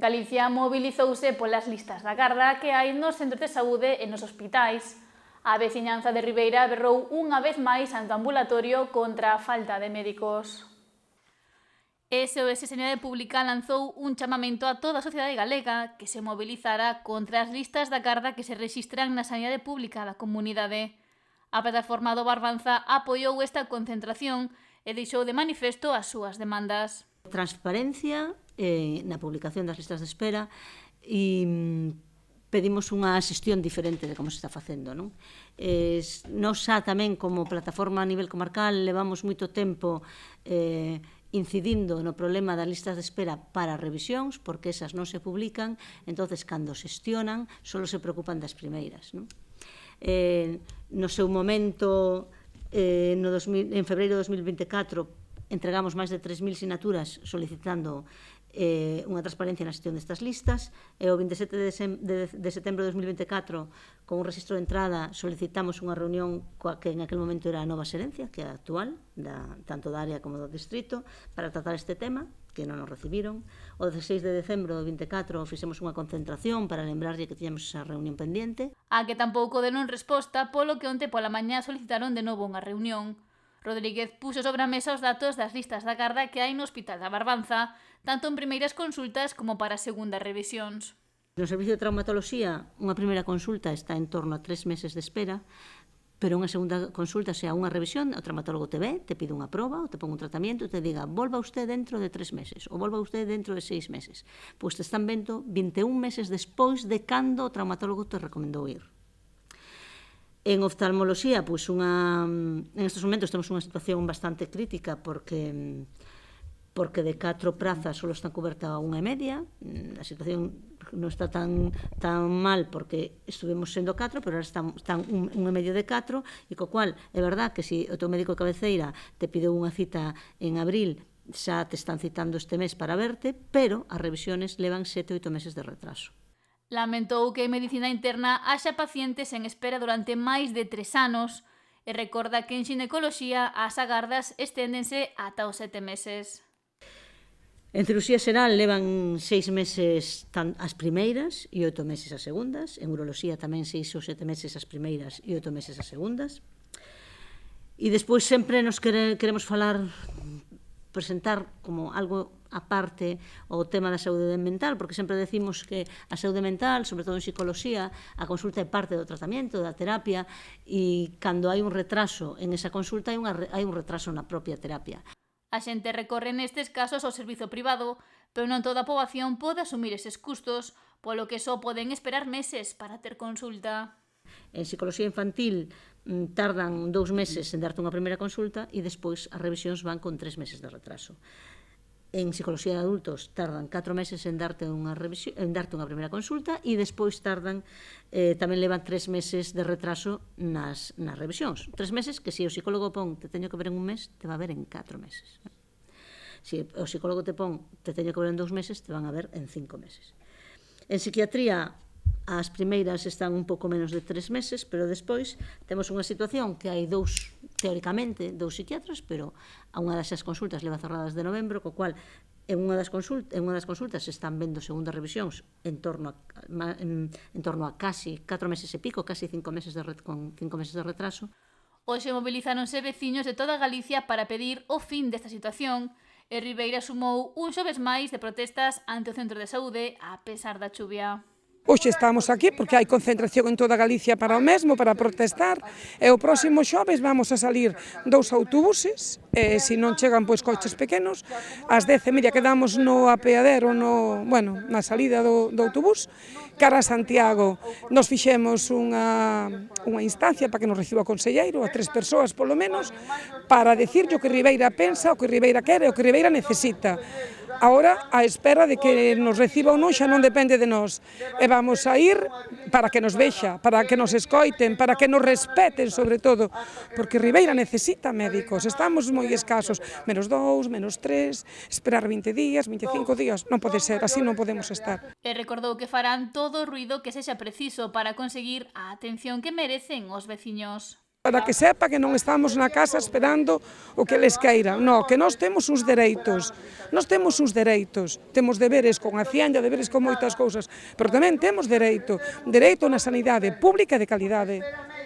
Galicia mobilizouse polas listas da garda que hai nos centros de saúde e nos hospitais. A veciñanza de Ribeira berrou unha vez máis ante o ambulatorio contra a falta de médicos. SOS Sanidade Pública lanzou un chamamento a toda a sociedade galega que se mobilizara contra as listas da garda que se rexistran na sanidade pública da comunidade. A plataforma do Barbanza apoiou esta concentración e deixou de manifesto as súas demandas. Transparencia na publicación das listas de espera e pedimos unha xestión diferente de como se está facendo, non? Nós xa tamén como plataforma a nivel comarcal levamos moito tempo incidindo no problema das listas de espera para revisións, porque esas non se publican, entonces cando xestionan só se preocupan das primeiras, non? No seu momento, en febreiro de 2024, entregamos máis de 3.000 sinaturas solicitando unha transparencia na xestión destas listas e o 27 de setembro de 2024 con un registro de entrada solicitamos unha reunión coa que en aquel momento era a nova xerencia, que é a actual, tanto da área como do distrito, para tratar este tema, que non nos recibiron. O 16 de decembro do 24 fixemos unha concentración para lembrarlle que tiñamos esa reunión pendiente. A que tampouco deron resposta, polo que onte pola mañá solicitaron de novo unha reunión. Rodríguez puxo sobre a mesa os datos das listas da garda que hai no Hospital da Barbanza, tanto en primeiras consultas como para segundas revisións. No servicio de traumatoloxía, unha primeira consulta está en torno a 3 meses de espera, pero unha segunda consulta, sea unha revisión, o traumatólogo te ve, te pide unha proba, ou te pon un tratamento, te diga, volva usted dentro de 3 meses, ou volva usted dentro de 6 meses. Pois te están vendo 21 meses despois de cando o traumatólogo te recomendou ir. En oftalmoloxía, pois en estes momentos temos unha situación bastante crítica porque de 4 prazas só están coberta unha e media. A situación non está tan mal porque estuvemos sendo 4, pero ahora están un e medio de 4, e co cual é verdad que se o teu médico de cabeceira te pideu unha cita en abril, xa te están citando este mes para verte, pero as revisiones levan 7-8 meses de retraso. Lamentou que en medicina interna haxa pacientes en espera durante máis de 3 anos e recorda que en xinecoloxía as agardas esténdense ata os 7 meses. En cirurxía xeral levan 6 meses as primeiras e 8 meses as segundas. En uroloxía tamén 6 ou 7 meses as primeiras e 8 meses as segundas. E despois sempre nos queremos presentar como algo aparte o tema da saúde mental, porque sempre decimos que a saúde mental, sobre todo en psicoloxía, a consulta é parte do tratamento, da terapia, e cando hai un retraso en esa consulta hai un retraso na propia terapia. A xente recorre nestes casos ao servizo privado, pero non toda a poboación pode asumir eses custos, polo que só poden esperar meses para ter consulta. En psicoloxía infantil tardan 2 meses en darte unha primeira consulta e despois as revisións van con 3 meses de retraso. En psicoloxía de adultos tardan 4 meses en darte unha primeira consulta e despois tamén levan 3 meses de retraso nas revisións. 3 meses que se o psicólogo pon te teño que ver en 1 mes, te va a ver en 4 meses. Se o psicólogo te pon te teño que ver en 2 meses, te van a ver en 5 meses. En psiquiatría as primeiras están un pouco menos de 3 meses, pero despois temos unha situación que hai teóricamente, 2 psiquiatras, pero a unha das consultas leva cerradas de novembro, co cual en unha das consultas se están vendo segundas revisións en torno a casi 4 meses e pico, casi 5 meses con 5 meses de retraso. Hoxe mobilizáronse veciños de toda Galicia para pedir o fin desta situación e Ribeira sumou un xoves máis de protestas ante o centro de saúde a pesar da chuvia. Hoxe estamos aquí porque hai concentración en toda Galicia para o mesmo, para protestar, e o próximo xoves vamos a salir 2 autobuses, e se non chegan pois coches pequenos, ás 10:30 quedamos no apeadero, na salida do autobús, cara a Santiago. Nos fixemos unha instancia para que nos reciba o conselleiro, a 3 persoas polo menos, para decirlle o que Ribeira pensa, o que Ribeira quere, o que Ribeira necesita. Agora, a espera de que nos reciba ou non xa non depende de nós. E vamos a ir para que nos vexa, para que nos escoiten, para que nos respeten, sobre todo, porque Ribeira necesita médicos, estamos moi escasos, -2, -3, esperar 20 días, 25 días, non pode ser, así non podemos estar. E recordou que farán todo o ruído que sexa preciso para conseguir a atención que merecen os veciños. para que sepa que non estamos na casa esperando o que les queira. No, que nós temos os dereitos. Nós temos os dereitos. Temos deberes con a Hacienda, deberes con moitas cousas, pero tamén temos dereito. Dereito na sanidade pública de calidade.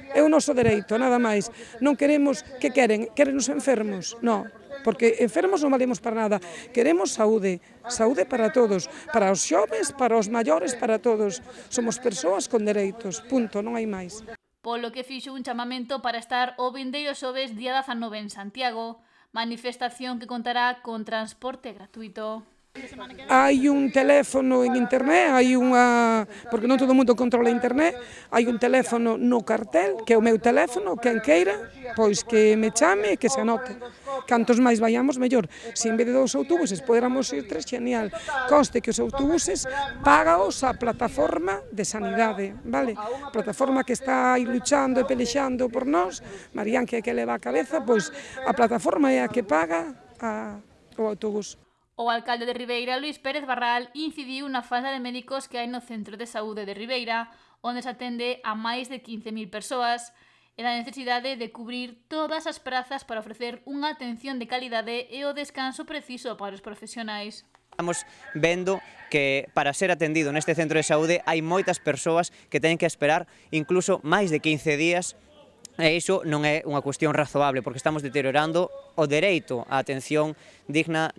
É o noso dereito, nada máis. Non queremos, que queren? Queren os enfermos? No, porque enfermos non valemos para nada. Queremos saúde, saúde para todos, para os xovens, para os maiores, para todos. Somos persoas con dereitos, punto, non hai máis. Polo que fixo un chamamento para estar o vindeiro xoves día 19 en Santiago, manifestación que contará con transporte gratuito. Hai un teléfono en internet, porque non todo o mundo controla internet, hai un teléfono no cartel, que é o meu teléfono, quen queira, pois que me chame e que se anote. Cantos máis vayamos, mellor. Se en vez de 2 autobuses podéramos ir 3, genial. Conste que os autobuses págaos a plataforma de sanidade, vale? A plataforma que está aí luchando e pelexando por nós, Marián que é que leva a cabeza, pois a plataforma é a que paga o autobús. O alcalde de Ribeira, Luís Pérez Barral, incidiu na falta de médicos que hai no Centro de Saúde de Ribeira, onde se atende a máis de 15.000 persoas, e da necesidade de cubrir todas as prazas para ofrecer unha atención de calidade e o descanso preciso para os profesionais. Estamos vendo que para ser atendido neste centro de saúde hai moitas persoas que teñen que esperar incluso máis de 15 días. E iso non é unha cuestión razoable, porque estamos deteriorando o dereito á atención digna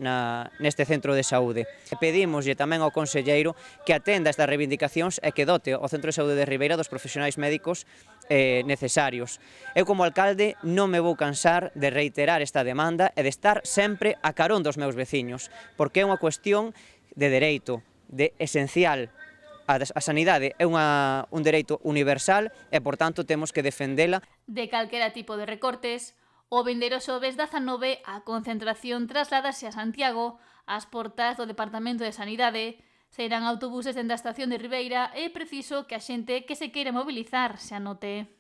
neste centro de saúde. Pedimoslle tamén ao conselleiro que atenda estas reivindicacións e que dote o Centro de Saúde de Ribeira dos profesionais médicos necesarios. Eu como alcalde non me vou cansar de reiterar esta demanda e de estar sempre a carón dos meus veciños, porque é unha cuestión de dereito, de esencial. A sanidade é un dereito universal e, por tanto, temos que defendela. De calquera tipo de recortes, o vindeiro xoves 19 a concentración trasládase a Santiago, ás portas do Departamento de Sanidade. Sairán autobuses dende a estación de Ribeira e é preciso que a xente que se queira mobilizar se anote.